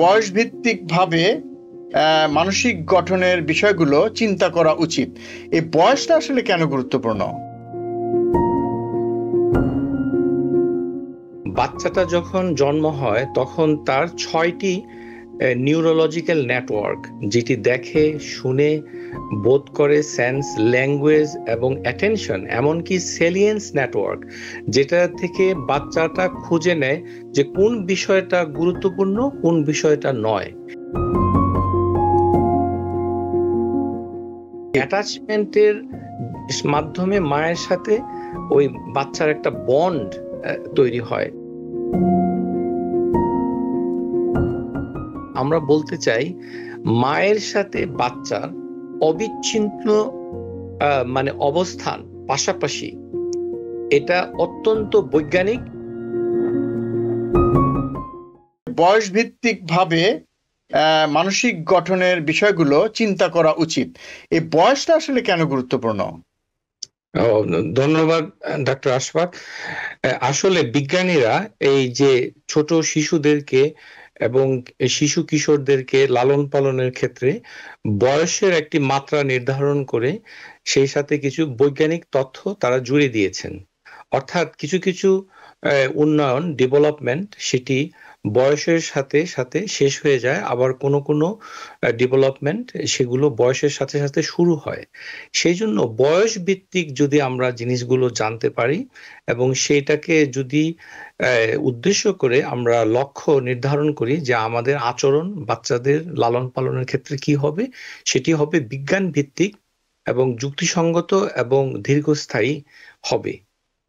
বয়স ভিত্তিক ভাবে মানসিক গঠনের বিষয়গুলো চিন্তা করা উচিত। এই বয়সটা আসলে কেন গুরুত্বপূর্ণ? বাচ্চাটা যখন জন্ম হয় তখন তার 6টি নিউরোলজিক্যাল নেটওয়ার্ক, যেটি দেখে, শুনে, বোধ করে, সেন্স, ল্যাঙ্গুয়েজ এবং অ্যাটেনশন, এমনকি সেলিয়েন্স নেটওয়ার্ক, যেটা থেকে বাচ্চাটা খুঁজে নেয় যে কোন বিষয়টা গুরুত্বপূর্ণ, কোন বিষয়টা নয়। অ্যাটাচমেন্টের মাধ্যমে মায়ের সাথে ওই বাচ্চার একটা বন্ড তৈরি হয়। আমরা বলতে চাই মায়ের সাথে বাচ্চার অবিচ্ছিন্ন অবস্থান পাশাপাশি, এটা অত্যন্ত বৈজ্ঞানিক। বয়স ভিত্তিক ভাবে মানসিক গঠনের বিষয়গুলো চিন্তা করা উচিত। এই বয়সটা আসলে কেন গুরুত্বপূর্ণ? ধন্যবাদ ডক্টর আশফাক। আসলে বিজ্ঞানীরা এই যে ছোট শিশুদেরকে এবং শিশু কিশোরদেরকে লালন পালনের ক্ষেত্রে বয়সের একটি মাত্রা নির্ধারণ করে সেই সাথে কিছু বৈজ্ঞানিক তথ্য তারা জুড়ে দিয়েছেন। অর্থাৎ কিছু কিছু উন্নয়ন, ডেভেলপমেন্ট, সেটি বয়সের সাথে সাথে শেষ হয়ে যায়, আবার কোনো কোনো ডেভেলপমেন্ট সেগুলো বয়সের সাথে সাথে শুরু হয়। সেই জন্য বয়স ভিত্তিক যদি আমরা জিনিসগুলো জানতে পারি এবং সেটাকে যদি উদ্দেশ্য করে আমরা লক্ষ্য নির্ধারণ করি যে আমাদের আচরণ বাচ্চাদের লালন পালনের ক্ষেত্রে কি হবে, সেটি হবে বিজ্ঞান ভিত্তিক এবং যুক্তিসঙ্গত এবং দীর্ঘস্থায়ী হবে।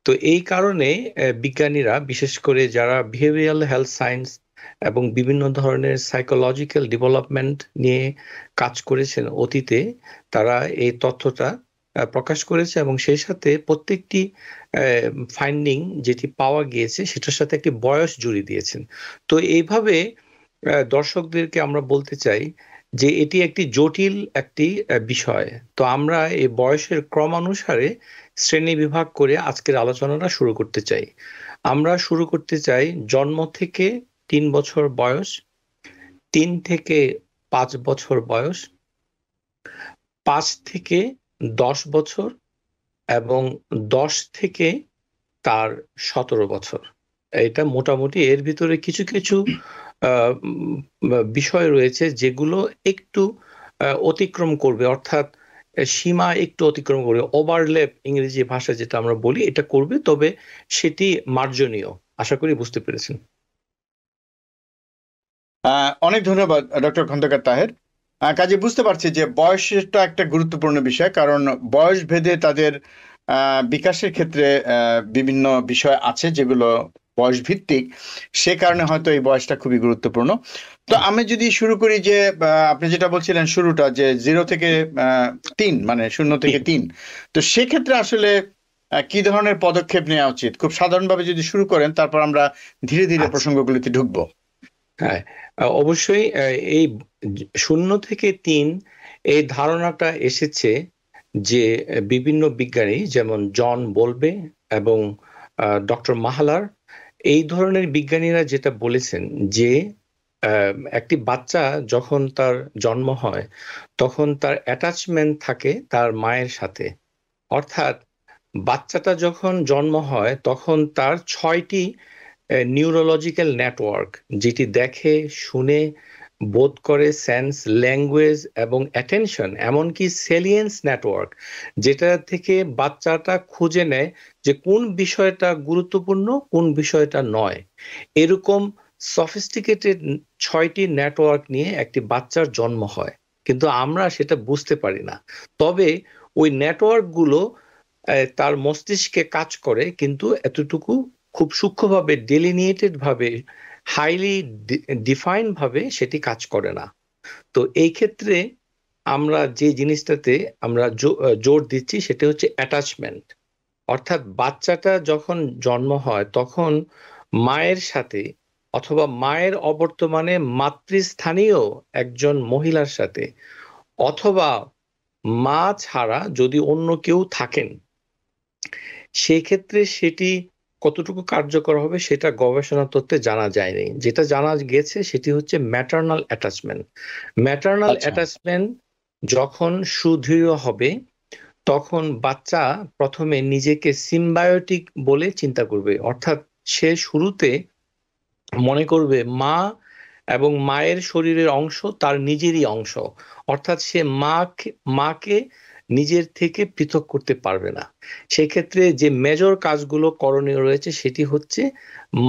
তো এই কারণে বিজ্ঞানীরা, বিশেষ করে যারা বিহেভিয়ারাল হেলথ সায়েন্স এবং বিভিন্ন ধরনের সাইকোলজিক্যাল ডেভেলপমেন্ট নিয়ে কাজ করেছেন অতীতে, তারা এই তথ্যটা প্রকাশ করেছে এবং সেই সাথে প্রত্যেকটি ফাইন্ডিং যেটি পাওয়া গিয়েছে সেটার সাথে একটি বয়স জুড়ে দিয়েছেন। তো এইভাবে দর্শকদেরকে আমরা বলতে চাই যে এটি একটি জটিল একটি বিষয়। তো আমরা এই বয়সের ক্রমানুসারে শ্রেণী বিভাগ করে আজকের আলোচনাটা শুরু করতে চাই। আমরা শুরু করতে চাই জন্ম থেকে 3 বছর বয়স, 3 থেকে 5 বছর বয়স, 5 থেকে 10 বছর এবং 10 থেকে তার 17 বছর। এটা মোটামুটি। এর ভিতরে কিছু কিছু বিষয় রয়েছে যেগুলো একটু অতিক্রম করবে, অর্থাৎ সীমা একটু অতিক্রম করবে, ওভারল্যাপ ইংরেজি ভাষায় যেটা আমরা বলি, এটা করবে, তবে সেটি মার্জনীয়। আশা করি বুঝতে পেরেছেন। অনেক ধন্যবাদ ডক্টর খন্দকার তাহের। কাজে বুঝতে পারছি যে বয়সটা একটা গুরুত্বপূর্ণ বিষয়, কারণ বয়স ভেদে তাদের বিকাশের ক্ষেত্রে বিভিন্ন বিষয় আছে যেগুলো বয়স ভিত্তিক, সে কারণে হয়তো এই বয়সটা খুবই গুরুত্বপূর্ণ। তো আমি যদি শুরু করি যে আপনি যেটা বলছিলেন শুরুটা, যে 0 থেকে 3, মানে 0 থেকে 3, তো সেক্ষেত্রে আসলে কি ধরনের পদক্ষেপ নেওয়া উচিত? খুব সাধারণভাবে যদি শুরু করেন, তারপর আমরা ধীরে ধীরে প্রসঙ্গগুলিতে ঢুকবো। হ্যাঁ, অবশ্যই। এই 0 থেকে 3 এই ধারণাটা এসেছে যে বিভিন্ন বিজ্ঞানী, যেমন জন বোলবে এবং ডক্টর মাহালার, এই ধরনের বিজ্ঞানীরা যেটা বলেছেন যে একটি বাচ্চা যখন তার জন্ম হয় তখন তার অ্যাটাচমেন্ট থাকে তার মায়ের সাথে। অর্থাৎ বাচ্চাটা যখন জন্ম হয় তখন তার 6টি নিউরোলজিক্যাল নেটওয়ার্ক, যেটি দেখে, শুনে, বোধ করে, সেন্স, ল্যাঙ্গুয়েজ এবং অ্যাটেনশন, এমনকি সেলিয়েন্স নেটওয়ার্ক, যেটা থেকে বাচ্চাটা খুঁজে নেয় যে কোন বিষয়টা গুরুত্বপূর্ণ, কোন বিষয়টা নয়। এরকম সফিস্টিকেটেড 6টি নেটওয়ার্ক নিয়ে একটি বাচ্চার জন্ম হয়, কিন্তু আমরা সেটা বুঝতে পারি না। তবে ওই নেটওয়ার্কগুলো তার মস্তিষ্কে কাজ করে, কিন্তু এতটুকু খুব সূক্ষ্মভাবে, ডেলিনিয়েটেড ভাবে, হাইলি ডিফাইন্ড ভাবে সেটি কাজ করে না। তো এই ক্ষেত্রে আমরা যে জিনিসটাতে আমরা জোর দিচ্ছি সেটা হচ্ছে অ্যাটাচমেন্ট। অর্থাৎ বাচ্চাটা যখন জন্ম হয় তখন মায়ের সাথে অথবা মায়ের অবর্তমানে মাতৃস্থানীয় একজন মহিলার সাথে, অথবা মা ছাড়া যদি অন্য কেউ থাকেন, সেক্ষেত্রে সেটি কতটুকু কার্যকর হবে সেটা গবেষণা তত্ত্বে জানা যায়নি। যেটা জানা গেছে সেটি হচ্ছে ম্যাটারনাল অ্যাটাচমেন্ট। ম্যাটারনাল আচ্ছা। অ্যাটাচমেন্ট যখন সুদৃঢ় হবে তখন বাচ্চা প্রথমে নিজেকে সিম্বায়োটিক বলে চিন্তা করবে, অর্থাৎ সে শুরুতে মনে করবে মা এবং মায়ের শরীরের অংশ তার নিজেরই অংশ, অর্থাৎ সে মাকে নিজের থেকে পৃথক করতে পারবে না। সেক্ষেত্রে যে মেজর কাজগুলো করণীয় রয়েছে সেটি হচ্ছে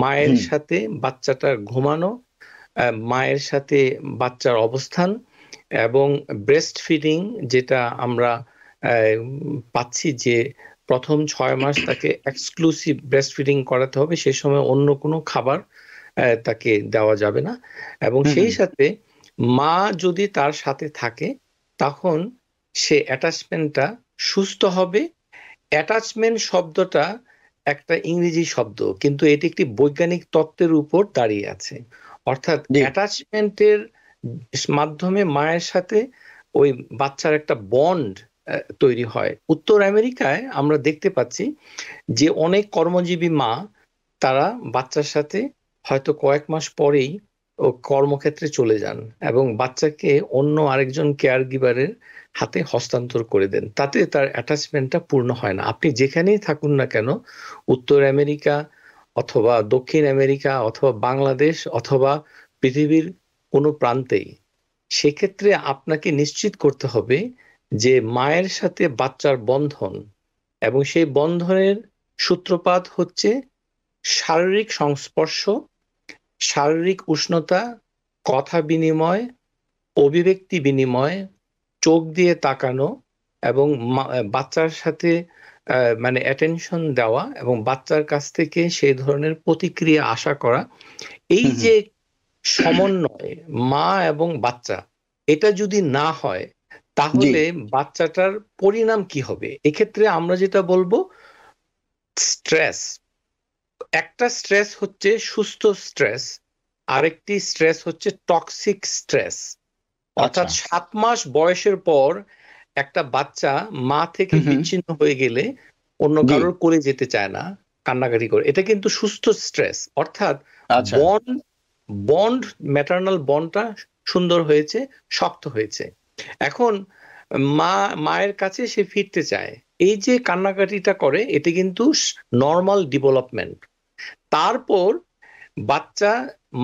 মায়ের হুম। সাথে বাচ্চাটার ঘুমানো, মায়ের সাথে বাচ্চার অবস্থান, এবং ব্রেস্ট ফিডিং, যেটা আমরা পাচ্ছি যে প্রথম 6 মাস তাকে এক্সক্লুসিভ ব্রেস্ট ফিডিং করাতে হবে, সে সময় অন্য কোনো খাবার তাকে দেওয়া যাবে না। এবং হুম। সেই হুম। সাথে মা যদি তার সাথে থাকে তখন সে অ্যাটাচমেন্টটা সুস্থ হবে। অ্যাটাচমেন্ট শব্দটা একটা ইংরেজি শব্দ, কিন্তু এটি একটি বৈজ্ঞানিক তত্ত্বের উপর দাঁড়িয়ে আছে। অর্থাৎ জি। অ্যাটাচমেন্টের মাধ্যমে মায়ের সাথে ওই বাচ্চার একটা বন্ড তৈরি হয়। উত্তর আমেরিকায় আমরা দেখতে পাচ্ছি যে অনেক কর্মজীবী মা তারা বাচ্চার সাথে হয়তো কয়েক মাস পরেই ও কর্মক্ষেত্রে চলে যান এবং বাচ্চাকে অন্য আরেকজন কেয়ার গিভারের হাতে হস্তান্তর করে দেন, তাতে তার অ্যাটাচমেন্টটা পূর্ণ হয় না। আপনি যেখানেই থাকুন না কেন, উত্তর আমেরিকা অথবা দক্ষিণ আমেরিকা অথবা বাংলাদেশ অথবা পৃথিবীর কোনো প্রান্তেই, সেক্ষেত্রে আপনাকে নিশ্চিত করতে হবে যে মায়ের সাথে বাচ্চার বন্ধন, এবং সেই বন্ধনের সূত্রপাত হচ্ছে শারীরিক সংস্পর্শ, শারীরিক উষ্ণতা, কথা বিনিময়, অভিব্যক্তি বিনিময়, চোখ দিয়ে তাকানো, এবং বাচ্চার সাথে মানে অ্যাটেনশন দেওয়া এবং বাচ্চার কাছ থেকে সেই ধরনের প্রতিক্রিয়া আশা করা। এই হুম। হুম। যে সমন্বয় মা এবং বাচ্চা, এটা যদি না হয় জি। তাহলে বাচ্চাটার পরিণাম কি হবে? এক্ষেত্রে আমরা যেটা বলবো, স্ট্রেস। একটা স্ট্রেস হচ্ছে সুস্থ স্ট্রেস, আরেকটি স্ট্রেস হচ্ছে টক্সিক স্ট্রেস। আচ্ছা। অর্থাৎ 7 মাস বয়সের পর একটা বাচ্চা মা থেকে হুম। হুম। বিচ্ছিন্ন হয়ে গেলে অন্য জি। কারোর কোলে যেতে চায় না, কান্নাকাটি করে। এটা কিন্তু সুস্থ স্ট্রেস, অর্থাৎ আচ্ছা। বন্ড বন্ড ম্যাটারনাল বন্ডটা সুন্দর হয়েছে, শক্ত হয়েছে। এখন মায়ের কাছে সে ফিরতে চায়, এই যে কান্নাকাটিটা করে এটা কিন্তু নর্মাল ডেভেলপমেন্ট। তারপর বাচ্চা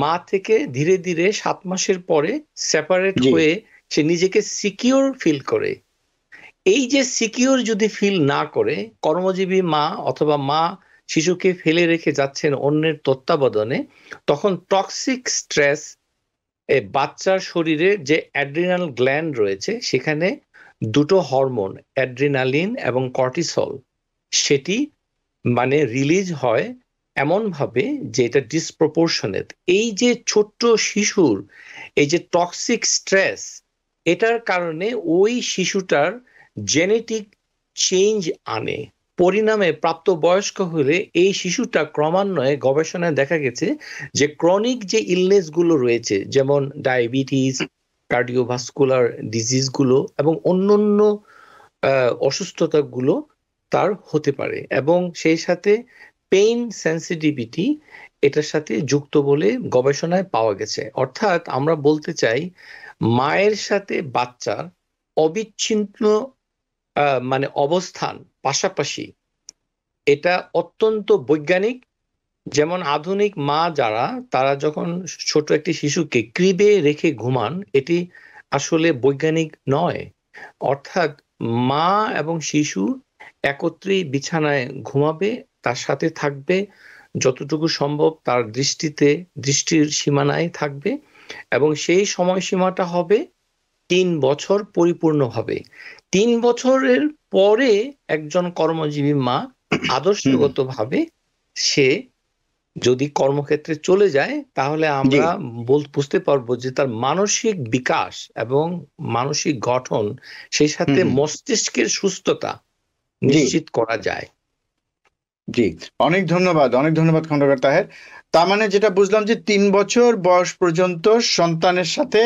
মা থেকে ধীরে ধীরে 7 মাসের পরে সেপারেট জি। হয়ে সে নিজেকে সিকিউর ফিল করে। এই যে সিকিউর যদি ফিল না করে, কর্মজীবী মা অথবা মা শিশুকে ফেলে রেখে যাচ্ছেন অন্যের তত্ত্বাবধানে, তখন টক্সিক স্ট্রেস বাচ্চার শরীরে যে অ্যাড্রিনাল গ্ল্যান্ড রয়েছে সেখানে দুটো হরমোন, অ্যাড্রিনালিন এবং কর্টিসল, সেটি মানে রিলিজ হয় এমন ভাবে যে এটা ডিসপ্রপোর্শনেট। এই যে ছোট্ট শিশুর এই যে টক্সিক স্ট্রেস, এটার কারণে ওই শিশুটার জেনেটিক চেঞ্জ আনে। পরিণামে প্রাপ্তবয়স্ক হলে এই শিশুটা ক্রমান্বয়ে গবেষণায় দেখা গেছে যে ক্রনিক যে ইলনেস গুলো রয়েছে, যেমন ডায়াবেটিস, কার্ডিওভাস্কুলার ডিজিজ গুলো এবং অন্যান্য অসুস্থতাগুলো তার হতে পারে, এবং সেই সাথে পেইন সেন্সিটিভিটি এটার সাথে যুক্ত বলে গবেষণায় পাওয়া গেছে। অর্থাৎ আমরা বলতে চাই মায়ের সাথে বাচ্চার অবিচ্ছিন্ন মানে অবস্থান পাশাপাশি, এটা অত্যন্ত বৈজ্ঞানিক। যেমন আধুনিক মা যারা, তারা যখন ছোট একটি শিশুকে ক্রিবে রেখে ঘুমান, এটি আসলে বৈজ্ঞানিক নয়। অর্থাৎ মা এবং শিশু একত্রেই বিছানায় ঘুমাবে, তার সাথে থাকবে, যতটুকু সম্ভব তার দৃষ্টির সীমানায় থাকবে, এবং সেই সময়সীমাটা হবে 3 বছর পরিপূর্ণভাবে। 3 বছরের পরে একজন কর্মজীবী মা হুম। হুম। আদর্শগতভাবে সে যদি কর্মক্ষেত্রে চলে যায় তাহলে জি। আমরা বুঝতে পারবো যে তার মানসিক বিকাশ এবং মানসিক গঠন, সেই হুম। সাথে হুম। মস্তিষ্কের সুস্থতা জি। নিশ্চিত করা যায়। জি, অনেক ধন্যবাদ খন্দকার তাহের। তার মানে যেটা বুঝলাম যে 3 বছর বয়স পর্যন্ত সন্তানের সাথে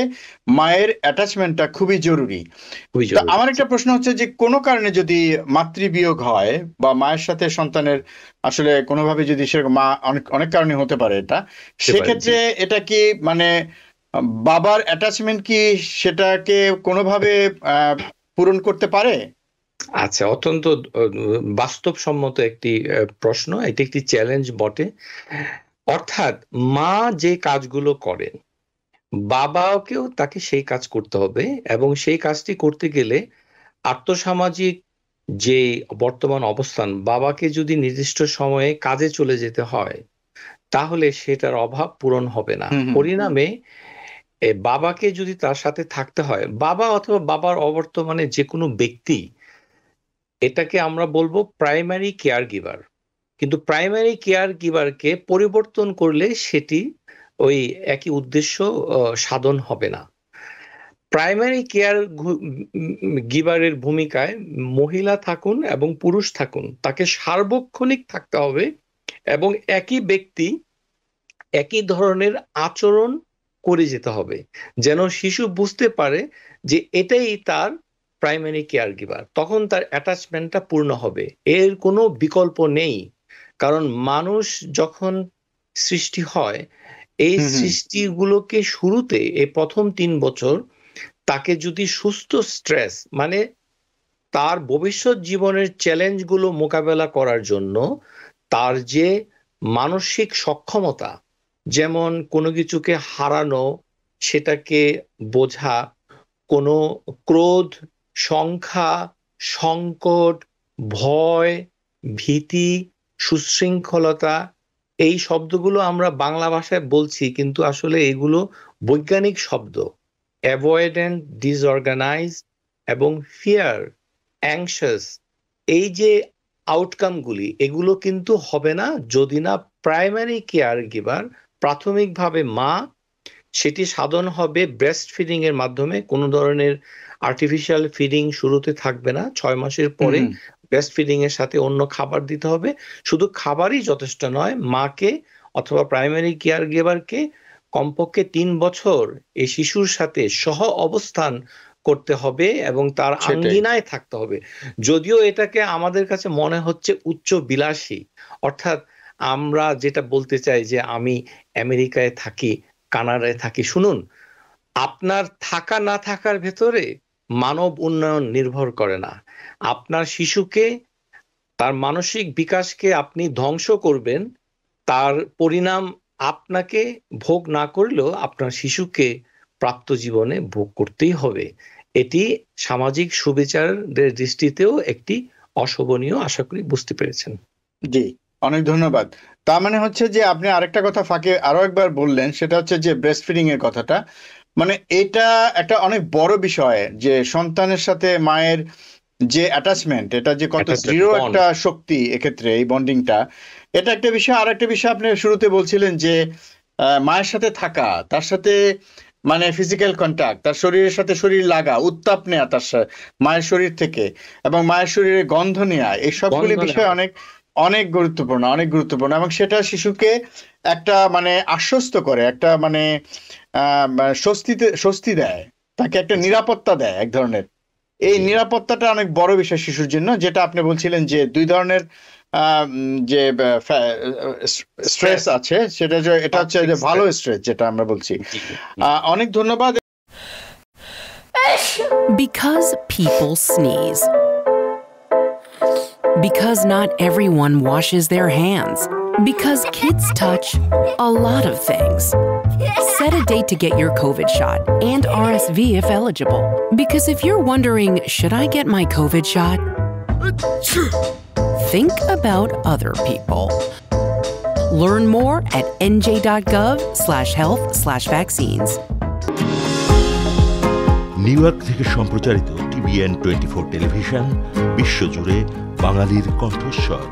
মায়ের অ্যাটাচমেন্টটা খুবই জরুরি। তা আমার একটা প্রশ্ন হচ্ছে যে কোনো কারণে যদি মাতৃবিয়োগ হয় বা মায়ের সাথে সন্তানের আসলে কোনোভাবে যদি সেরকম মা অনেক অনেক কারণে হতে পারে এটা, সেক্ষেত্রে এটা কি মানে বাবার অ্যাটাচমেন্ট কি সেটাকে কোনোভাবে পূরণ করতে পারে? আচ্ছা, অত্যন্ত বাস্তবসম্মত একটি প্রশ্ন, এটি একটি চ্যালেঞ্জ বটে। অর্থাৎ মা যে কাজগুলো করেন বাবাকেও তাকে সেই কাজ করতে হবে, এবং সেই কাজটি করতে গেলে আর্থসামাজিক যে বর্তমান অবস্থান, বাবাকে যদি নির্দিষ্ট সময়ে কাজে চলে যেতে হয় তাহলে সেটার অভাব পূরণ হবে না। পরিণামে বাবাকে যদি তার সাথে থাকতে হয়, বাবা অথবা বাবার অবর্তমানে যে কোনো ব্যক্তি, এটাকে আমরা বলবো প্রাইমারি কেয়ার গিভার। কিন্তু প্রাইমারি কেয়ার গিভারকে পরিবর্তন করলে সেটি ওই একই উদ্দেশ্য সাধন হবে না। প্রাইমারি কেয়ার গিভারের ভূমিকায় মহিলা থাকুন এবং পুরুষ থাকুন, তাকে সার্বক্ষণিক থাকতে হবে এবং একই ব্যক্তি একই ধরনের আচরণ করে যেতে হবে, যেন শিশু বুঝতে পারে যে এটাই তার প্রাইমারি কেয়ার গিভার। তখন তার অ্যাটাচমেন্টটা পূর্ণ হবে, এর কোনো বিকল্প নেই। কারণ মানুষ যখন সৃষ্টি হয়, এই সৃষ্টিগুলোকে শুরুতে এই প্রথম 3 বছর তাকে যদি সুস্থ স্ট্রেস, মানে তার ভবিষ্যৎ জীবনের চ্যালেঞ্জগুলো মোকাবেলা করার জন্য তার যে মানসিক সক্ষমতা, যেমন কোনো কিছুকে হারানো, সেটাকে বোঝা, কোনো ক্রোধ, সংখ্যা, সংকট, ভয়, ভীতি, সুশৃঙ্খলতা, এই শব্দগুলো আমরা বাংলা ভাষায় বলছি কিন্তু আসলে এগুলো বৈজ্ঞানিক শব্দ। অ্যাভয়েডেন্ট, ডিসঅর্গানাইজড এবং ফিয়ার, অ্যাংশাস, এই যে আউটকামগুলি, এগুলো কিন্তু হবে না যদি না প্রাইমারি কেয়ার গিভার, প্রাথমিকভাবে মা, সেটি সাধন হবে ব্রেস্ট ফিডিং এর মাধ্যমে। কোনো ধরনের আর্টিফিশিয়াল ফিডিং শুরুতে থাকবে না, 6 মাসের পরে ব্রেস্ট ফিডিং এর সাথে অন্য খাবার দিতে হবে। শুধু খাবারই যথেষ্ট নয়, মাকে অথবা প্রাইমারি কেয়ার গিভারকে কমপক্ষে 3 বছর এই শিশুর সাথে সহ অবস্থান করতে হবে এবং তার আঙ্গিনায় থাকতে হবে। যদিও এটাকে আমাদের কাছে মনে হচ্ছে উচ্চ বিলাসী, অর্থাৎ আমরা যেটা বলতে চাই যে আমি আমেরিকায় থাকি, কানাডায় থাকি। শুনুন, আপনার থাকা না থাকার ভেতরে মানব উন্নয়ন নির্ভর করে না। আপনার শিশুকে, তার মানসিক বিকাশকে আপনি ধ্বংস করবেন, তার পরিণাম আপনাকে ভোগ না করলেও আপনার শিশুকে প্রাপ্ত জীবনে ভোগ করতেই হবে। এটি সামাজিক সুবিচারের দৃষ্টিতেও একটি অশোভনীয়, আশা করি বুঝতে পেরেছেন। জি, অনেক ধন্যবাদ। তার মানে হচ্ছে যে আপনি আরেকটা কথা ফাঁকে আরো একবার বললেন, সেটা হচ্ছে যে ব্রেস্ট ফিডিং এর কথাটা। মানে এটা একটা অনেক বড় বিষয় যে সন্তানের সাথে মায়ের যে অ্যাটাচমেন্ট, এটা যে কত দৃঢ় একটা শক্তি এক্ষেত্রে, এই বন্ডিংটা, এটা একটা বিষয়। আর একটা বিষয় আপনি শুরুতে বলছিলেন যে মায়ের সাথে থাকা, তার সাথে মানে ফিজিক্যাল কন্ট্যাক্ট, তার শরীরের সাথে শরীর লাগা, উত্তাপ নেওয়া তার মায়ের শরীর থেকে, এবং মায়ের শরীরে গন্ধ নেওয়া, এই সবগুলি বিষয় অনেক অনেক গুরুত্বপূর্ণ এবং সেটা শিশুকে একটা মানে আশ্বস্ত করে, একটা মানে স্বস্তি দেয়, তাকে একটা নিরাপত্তা দেয় এক ধরনের। এই নিরাপত্তাটা অনেক বড় বিষয় শিশুর জন্য, যেটা আপনি বলছিলেন যে 2 ধরনের যে স্ট্রেস আছে, সেটা এটা হচ্ছে যে ভালো স্ট্রেস যেটা আমরা বলছি। অনেক ধন্যবাদ। Because people sneeze. Because not everyone washes their hands. Because kids touch a lot of things. Set a date to get your COVID shot and RSV if eligible. Because if you're wondering, should I get my COVID shot? Think about other people. Learn more at nj.gov/health/vaccines. New York থেকে সম্প্রচারিত TBN24 television, বিশ্বজুড়ে বাঙালির কণ্ঠস্বর।